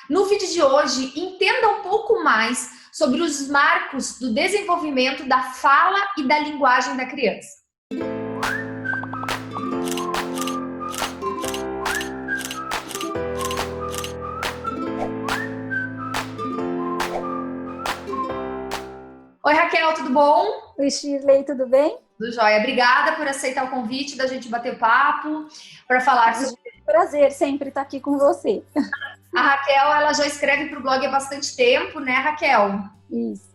no vídeo de hoje, entenda um pouco mais sobre os marcos do desenvolvimento da fala e da linguagem da criança. Oi, Raquel, tudo bom? Oi, Shirley, tudo bem? Tudo jóia. Obrigada por aceitar o convite da gente bater papo para falar sobre... Prazer sempre estar aqui com você. A Raquel, ela já escreve para o blog há bastante tempo, né, Raquel? Isso.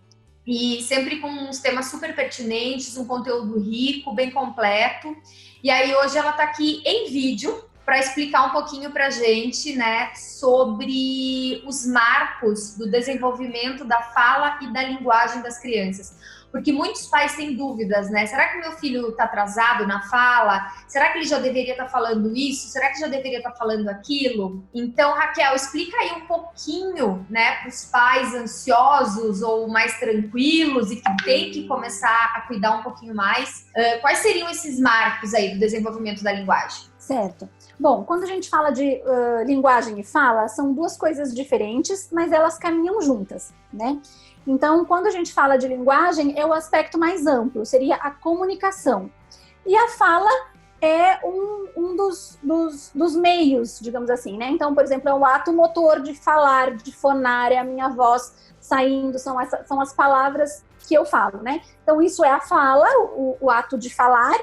E sempre com uns temas super pertinentes, um conteúdo rico, bem completo. E aí hoje ela está aqui em vídeo para explicar um pouquinho para a gente, né, sobre os marcos do desenvolvimento da fala e da linguagem das crianças. Porque muitos pais têm dúvidas, né? Será que meu filho está atrasado na fala? Será que ele já deveria estar falando isso? Será que já deveria estar falando aquilo? Então, Raquel, explica aí um pouquinho, né, para os pais ansiosos ou mais tranquilos e que tem que começar a cuidar um pouquinho mais. Quais seriam esses marcos aí do desenvolvimento da linguagem? Certo. Bom, quando a gente fala de linguagem e fala, são duas coisas diferentes, mas elas caminham juntas, né? Então, quando a gente fala de linguagem, é o aspecto mais amplo, seria a comunicação. E a fala é um dos meios, digamos assim, né? Então, por exemplo, é o ato motor de falar, de fonar, é a minha voz saindo, são as palavras que eu falo, né? Então, isso é a fala, o ato de falar,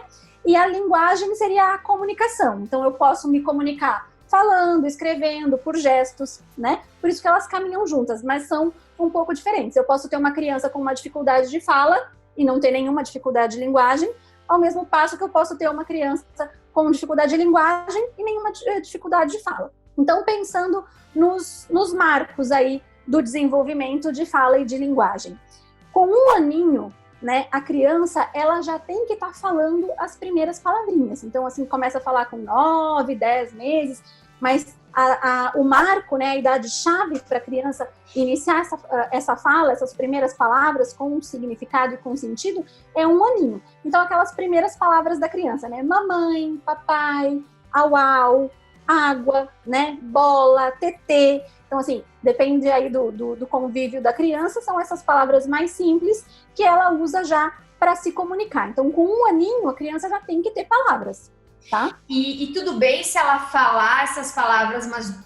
e a linguagem seria a comunicação. Então, eu posso me comunicar falando, escrevendo, por gestos, né? Por isso que elas caminham juntas, mas são um pouco diferentes. Eu posso ter uma criança com uma dificuldade de fala e não ter nenhuma dificuldade de linguagem, ao mesmo passo que eu posso ter uma criança com dificuldade de linguagem e nenhuma dificuldade de fala. Então, pensando nos marcos aí do desenvolvimento de fala e de linguagem. Com 1 aninho, né, a criança, ela já tem que estar falando as primeiras palavrinhas. Então, assim, começa a falar com 9, 10 meses, mas o marco, né, a idade-chave para a criança iniciar essa fala, essas primeiras palavras com um significado e com sentido, é 1 aninho. Então, aquelas primeiras palavras da criança, né, mamãe, papai, au-au, água, né, bola, tetê. Então, assim, depende aí do convívio da criança, são essas palavras mais simples que ela usa já para se comunicar. Então, com 1 aninho, a criança já tem que ter palavras, tá? E tudo bem se ela falar essas palavras, mas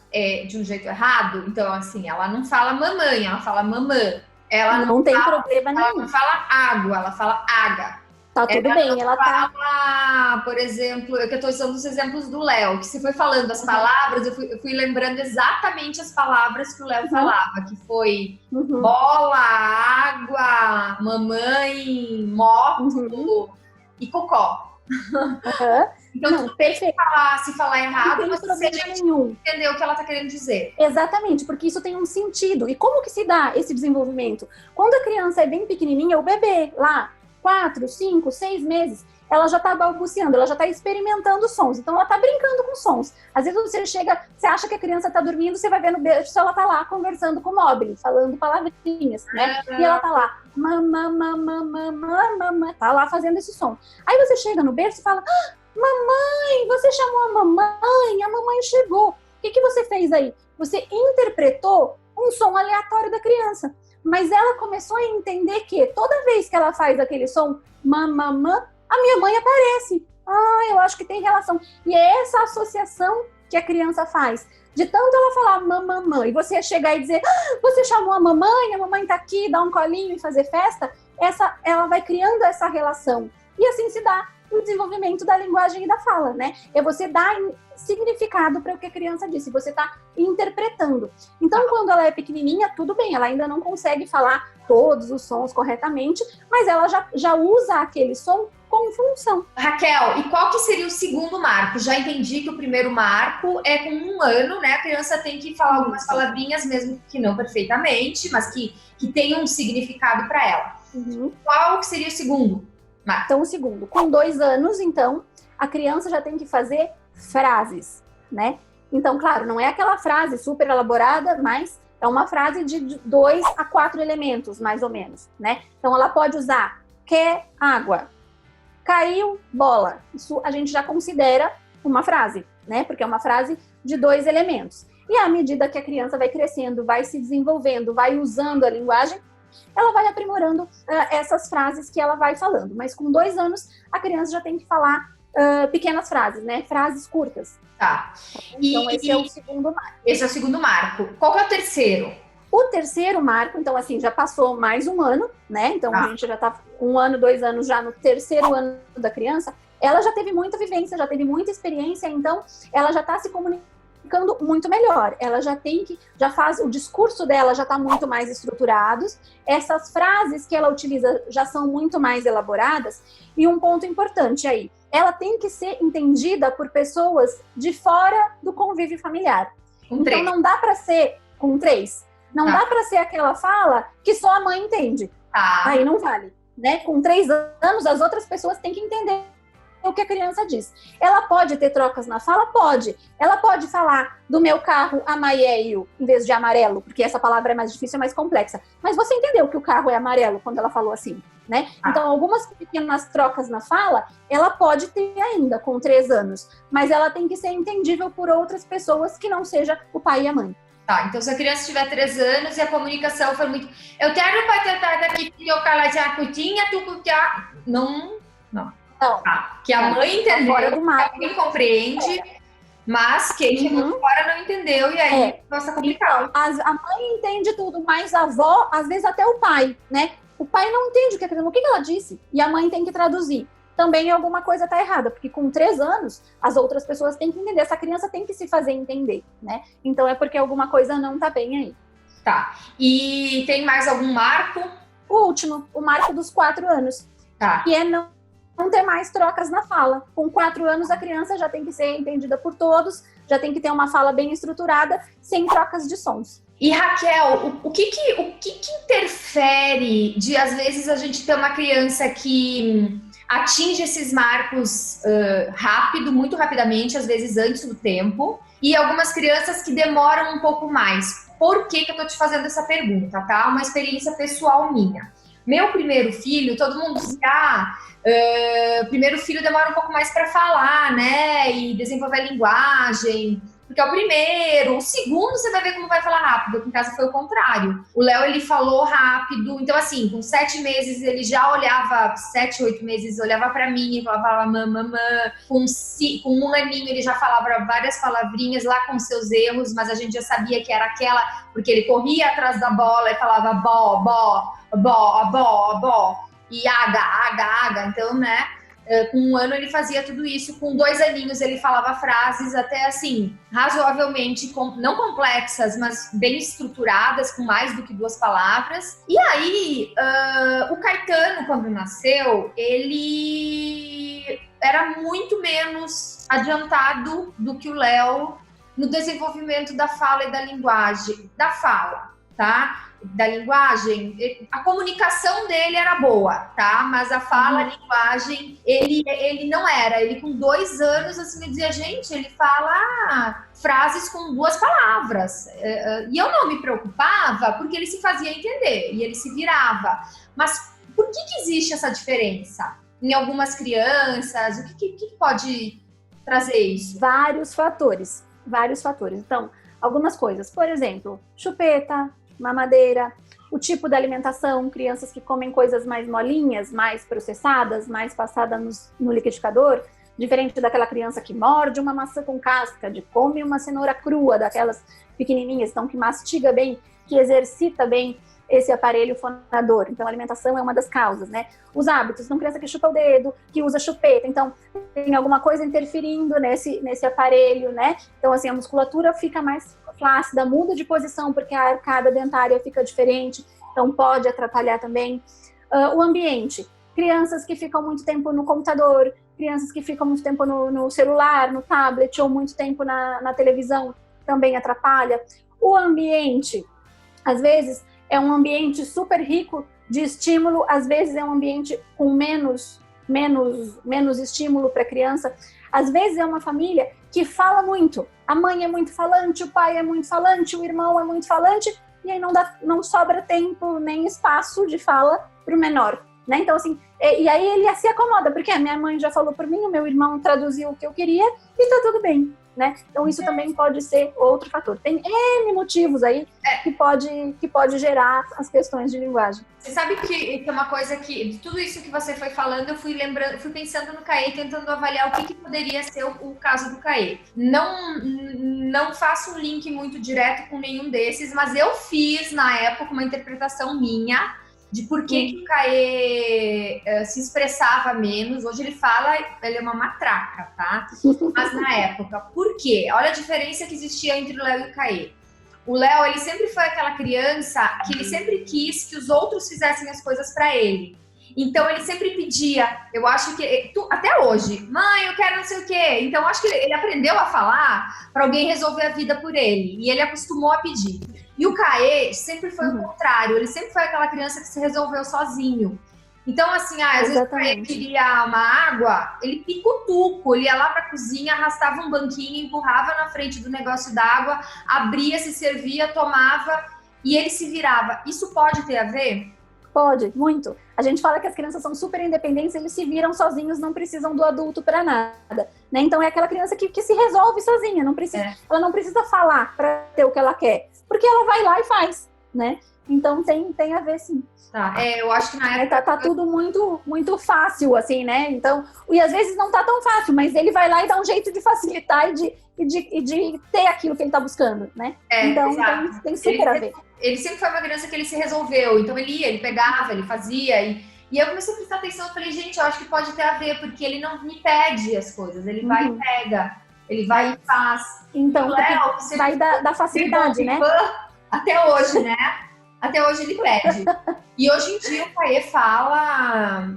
de um jeito errado? Então, assim, ela não fala mamãe, ela fala mamã. Ela não tem problema nenhum. Ela não fala água, ela fala água. Tá tudo bem, ela fala, por exemplo, eu que estou usando os exemplos do Léo, que se foi falando as palavras, eu fui lembrando exatamente as palavras que o Léo falava, que foi bola, água, mamãe, moto e cocó. Então, não, perfeito. Se falar errado, não tem problema nenhum. Entender o que ela está querendo dizer. Exatamente, porque isso tem um sentido. E como que se dá esse desenvolvimento? Quando a criança é bem pequenininha, o bebê lá, 4, 5, 6 meses, ela já está balbuciando, ela já está experimentando sons, então ela está brincando com sons. Às vezes você acha que a criança está dormindo, você vai ver no berço, ela está lá conversando com o móvel, falando palavrinhas, né? E ela está lá, mamã, mamã, mamã, mamã, tá lá fazendo esse som. Aí você chega no berço e fala, mamãe, você chamou a mamãe chegou. O que você fez aí? Você interpretou um som aleatório da criança. Mas ela começou a entender que toda vez que ela faz aquele som, mamamã, a minha mãe aparece. Eu acho que tem relação. E é essa associação que a criança faz. De tanto ela falar mamamã e você chegar e dizer, você chamou a mamãe tá aqui, dá um colinho e fazer festa, ela vai criando essa relação. E assim se dá o desenvolvimento da linguagem e da fala, né? É você dar significado para o que a criança disse, você está interpretando. Então, quando ela é pequenininha, tudo bem, ela ainda não consegue falar todos os sons corretamente, mas ela já usa aquele som com função. Raquel, e qual que seria o segundo marco? Já entendi que o primeiro marco é com 1 ano, né? A criança tem que falar algumas palavrinhas, mesmo que não perfeitamente, mas que tenham um significado para ela. Qual que seria o segundo marco? Então, o segundo, com 2 anos, então, a criança já tem que fazer frases, né? Então, claro, não é aquela frase super elaborada, mas é uma frase de 2 a 4 elementos, mais ou menos, né? Então, ela pode usar quer água, caiu bola. Isso a gente já considera uma frase, né? Porque é uma frase de 2 elementos. E à medida que a criança vai crescendo, vai se desenvolvendo, vai usando a linguagem, ela vai aprimorando essas frases que ela vai falando. Mas com 2 anos, a criança já tem que falar pequenas frases, né? Frases curtas. Tá. Então, esse é o segundo marco. Esse é o segundo marco. Qual que é o terceiro? O terceiro marco, então, assim, já passou mais um ano, né? Então, a gente já tá 1 ano, 2 anos já no terceiro ano da criança. Ela já teve muita vivência, já teve muita experiência, então ela já tá se comunicando muito melhor. Ela já faz, o discurso dela já tá muito mais estruturado. Essas frases que ela utiliza já são muito mais elaboradas. E um ponto importante aí, ela tem que ser entendida por pessoas de fora do convívio familiar. Então, não dá para ser com 3. Não dá para ser aquela fala que só a mãe entende. Aí não vale, né? Com 3 anos, as outras pessoas têm que entender o que a criança diz. Ela pode ter trocas na fala? Pode. Ela pode falar do meu carro amarelo em vez de amarelo, porque essa palavra é mais difícil, é mais complexa. Mas você entendeu que o carro é amarelo quando ela falou assim, né? Então, algumas pequenas trocas na fala, ela pode ter ainda com 3 anos, mas ela tem que ser entendível por outras pessoas que não seja o pai e a mãe. Tá, então se a criança tiver 3 anos e a comunicação for muito... Eu quero para tentar daqui que eu cala já cutinha, tu já... Não. Tá. Que a mãe entendeu, fora do mar. A mãe compreende, mas quem chegou fora não entendeu e aí nossa complicado. Então, a mãe entende tudo, mas a avó, às vezes até o pai, né? O pai não entende o que ela disse e a mãe tem que traduzir. Também alguma coisa tá errada, porque com 3 anos, as outras pessoas têm que entender, essa criança tem que se fazer entender, né? Então é porque alguma coisa não tá bem aí. Tá. E tem mais algum marco? O último, o marco dos 4 anos. Tá. Que é não ter mais trocas na fala. Com 4 anos, a criança já tem que ser entendida por todos, já tem que ter uma fala bem estruturada, sem trocas de sons. E Raquel, o que interfere de, às vezes, a gente ter uma criança que atinge esses marcos muito rapidamente, às vezes antes do tempo, e algumas crianças que demoram um pouco mais? Por que eu tô te fazendo essa pergunta, tá? Uma experiência pessoal minha. Meu primeiro filho, todo mundo diz o primeiro filho demora um pouco mais para falar, né? E desenvolver a linguagem, porque é o primeiro. O segundo você vai ver como vai falar rápido, aqui em casa foi o contrário. O Léo, ele falou rápido, então assim, com 7 meses ele já olhava, 7, 8 meses, olhava para mim e falava mamã. Com 1 aninho ele já falava várias palavrinhas lá com seus erros, mas a gente já sabia que era aquela, porque ele corria atrás da bola e falava bó, e aga, então, né? Com 1 ano ele fazia tudo isso, com 2 aninhos ele falava frases até assim, razoavelmente, não complexas, mas bem estruturadas, com mais do que 2 palavras. E aí, o Caetano, quando nasceu, ele era muito menos adiantado do que o Léo no desenvolvimento da fala e da linguagem, da fala, tá? Da linguagem, a comunicação dele era boa, tá? Mas a fala, a linguagem, ele não era. Ele com 2 anos, assim, me dizia, gente, ele fala frases com 2 palavras. E eu não me preocupava, porque ele se fazia entender, e ele se virava. Mas por que existe essa diferença em algumas crianças? O que pode trazer isso? Vários fatores. Então, algumas coisas. Por exemplo, chupeta, mamadeira, o tipo da alimentação, crianças que comem coisas mais molinhas, mais processadas, mais passadas no liquidificador, diferente daquela criança que morde uma maçã com casca, de come uma cenoura crua, daquelas pequenininhas, então que mastiga bem, que exercita bem esse aparelho fonador. Então, a alimentação é uma das causas, né? Os hábitos, uma criança que chupa o dedo, que usa chupeta, então tem alguma coisa interferindo nesse aparelho, né? Então, assim, a musculatura fica mais flácida, muda de posição porque a arcada dentária fica diferente, então pode atrapalhar também. O ambiente, crianças que ficam muito tempo no computador, crianças que ficam muito tempo no celular, no tablet ou muito tempo na televisão, também atrapalha. O ambiente, às vezes, é um ambiente super rico de estímulo, às vezes é um ambiente com menos estímulo para a criança, às vezes é uma família que fala muito, a mãe é muito falante, o pai é muito falante, o irmão é muito falante, e aí não sobra tempo nem espaço de fala para o menor, né? Então, assim, e aí ele se acomoda, porque a minha mãe já falou por mim, o meu irmão traduziu o que eu queria e tá tudo bem. né? Então isso também pode ser outro fator. Tem N motivos aí que pode gerar as questões de linguagem. Você sabe que é uma coisa que, de tudo isso que você foi falando, eu fui lembrando, fui pensando no Caê, tentando avaliar o que poderia ser o caso do Caê. Não faço um link muito direto com nenhum desses, mas eu fiz na época uma interpretação minha de por que o Caê se expressava menos. Hoje ele fala, ele é uma matraca, tá? Mas na época, por quê? Olha a diferença que existia entre o Léo e o Caê. O Léo, ele sempre foi aquela criança que ele sempre quis que os outros fizessem as coisas para ele. Então, ele sempre pedia, eu acho que, até hoje, mãe, eu quero não sei o quê. Então, acho que ele aprendeu a falar para alguém resolver a vida por ele. E ele acostumou a pedir. E o Caê sempre foi o contrário. Ele sempre foi aquela criança que se resolveu sozinho. Então, assim, às vezes o Caê queria uma água, ele picutuco, ele ia lá pra cozinha, arrastava um banquinho, empurrava na frente do negócio d'água, abria, se servia, tomava e ele se virava. Isso pode ter a ver? Pode, muito. A gente fala que as crianças são super independentes, eles se viram sozinhos, não precisam do adulto para nada, né? Então é aquela criança que se resolve sozinha, não precisa, ela não precisa falar para ter o que ela quer, porque ela vai lá e faz, né? Então tem a ver, sim. Tá, eu acho que na época... Tá tudo muito, muito fácil, assim, né? Então, e às vezes não tá tão fácil, mas ele vai lá e dá um jeito de facilitar e de ter aquilo que ele tá buscando, né? Então tem super a ver. Ele sempre foi uma criança que ele se resolveu, então ele ia, ele pegava, ele fazia, e eu comecei a prestar atenção, eu falei, gente, eu acho que pode ter a ver, porque ele não me pede as coisas, ele vai e pega, ele vai e faz. Então, Léo, vai da facilidade, né? Até hoje, né? Até hoje ele pede. E hoje em dia o Caê fala,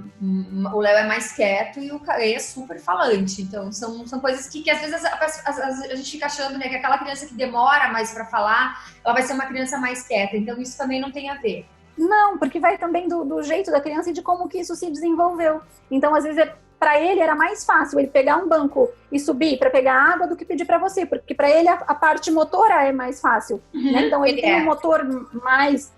o Léo é mais quieto e o Caê é super falante. Então são coisas que às vezes a gente fica achando, né, que aquela criança que demora mais para falar, ela vai ser uma criança mais quieta. Então isso também não tem a ver. Não, porque vai também do jeito da criança e de como que isso se desenvolveu. Então às vezes para ele era mais fácil ele pegar um banco e subir para pegar água do que pedir para você, porque para ele a parte motora é mais fácil, né? Então ele tem um motor mais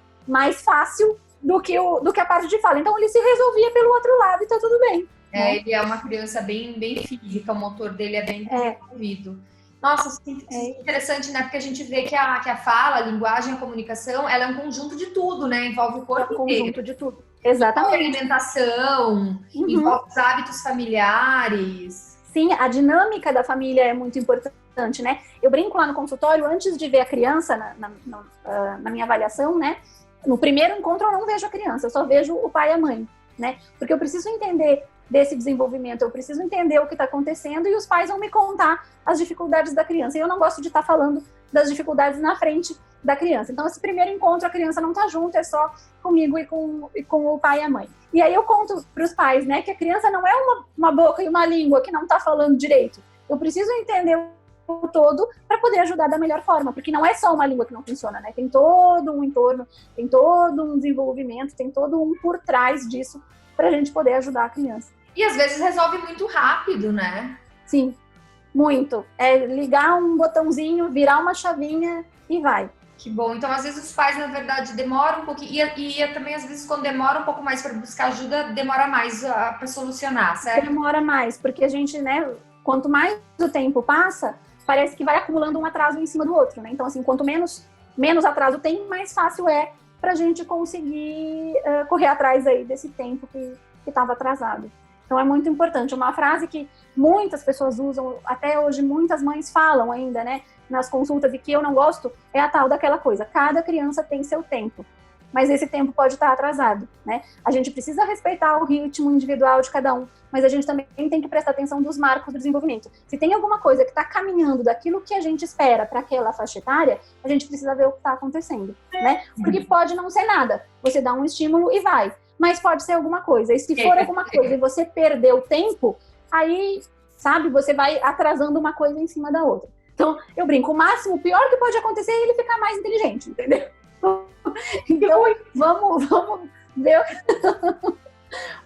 fácil do que a parte de fala. Então ele se resolvia pelo outro lado e tá tudo bem. Né? Ele é uma criança bem física, o motor dele é bem desenvolvido. Nossa, interessante, né? Porque a gente vê que a fala, a linguagem, a comunicação, ela é um conjunto de tudo, né? Envolve o corpo inteiro. É um conjunto de tudo. Exatamente. Envolve a alimentação, envolve os hábitos familiares. Sim, a dinâmica da família é muito importante, né? Eu brinco lá no consultório, antes de ver a criança na minha avaliação, né? No primeiro encontro eu não vejo a criança, eu só vejo o pai e a mãe, né? Porque eu preciso entender desse desenvolvimento, eu preciso entender o que está acontecendo e os pais vão me contar as dificuldades da criança. E eu não gosto de estar falando das dificuldades na frente da criança. Então, esse primeiro encontro, a criança não está junto, é só comigo e com o pai e a mãe. E aí eu conto para os pais, né, que a criança não é uma boca e uma língua que não está falando direito. Eu preciso entender o todo para poder ajudar da melhor forma, porque não é só uma língua que não funciona, né? Tem todo um entorno, tem todo um desenvolvimento, tem todo um por trás disso para a gente poder ajudar a criança. E às vezes resolve muito rápido, né? Sim, muito. É ligar um botãozinho, virar uma chavinha e vai. Que bom. Então, às vezes, os pais, na verdade, demoram um pouquinho. E também, às vezes, quando demora um pouco mais para buscar ajuda, demora mais para solucionar, certo? Demora mais, porque a gente, né, quanto mais o tempo passa, parece que vai acumulando um atraso em cima do outro, né? Então, assim, quanto menos atraso tem, mais fácil é pra gente conseguir correr atrás aí desse tempo que estava atrasado. Então, é muito importante. Uma frase que muitas pessoas usam, até hoje muitas mães falam ainda, né, nas consultas, e que eu não gosto, é a tal daquela coisa. Cada criança tem seu tempo, mas esse tempo pode estar atrasado, né? A gente precisa respeitar o ritmo individual de cada um, mas a gente também tem que prestar atenção dos marcos do desenvolvimento. Se tem alguma coisa que está caminhando daquilo que a gente espera para aquela faixa etária, a gente precisa ver o que está acontecendo, né? Porque pode não ser nada. Você dá um estímulo e vai. Mas pode ser alguma coisa. E se for alguma coisa e você perdeu tempo, aí, sabe, você vai atrasando uma coisa em cima da outra. Então, eu brinco, o máximo, o pior que pode acontecer é ele ficar mais inteligente, entendeu? Então, vamos ver.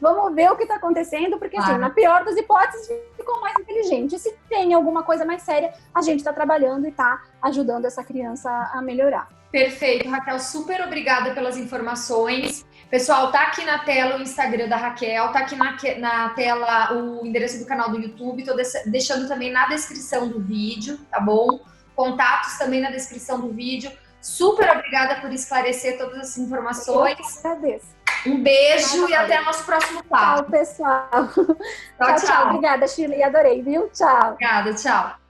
Vamos ver o que está acontecendo, porque assim, na pior das hipóteses, ficou mais inteligente. Se tem alguma coisa mais séria, a gente está trabalhando e está ajudando essa criança a melhorar. Perfeito, Raquel, super obrigada pelas informações. Pessoal, tá aqui na tela o Instagram da Raquel, tá aqui na tela o endereço do canal do YouTube, tô deixando também na descrição do vídeo, tá bom? Contatos também na descrição do vídeo. Super obrigada por esclarecer todas as informações. Eu agradeço. Um beijo e até o nosso próximo papo. Tchau, pessoal. Tchau, tchau. Obrigada, Shirley. Adorei, viu? Tchau. Obrigada, tchau.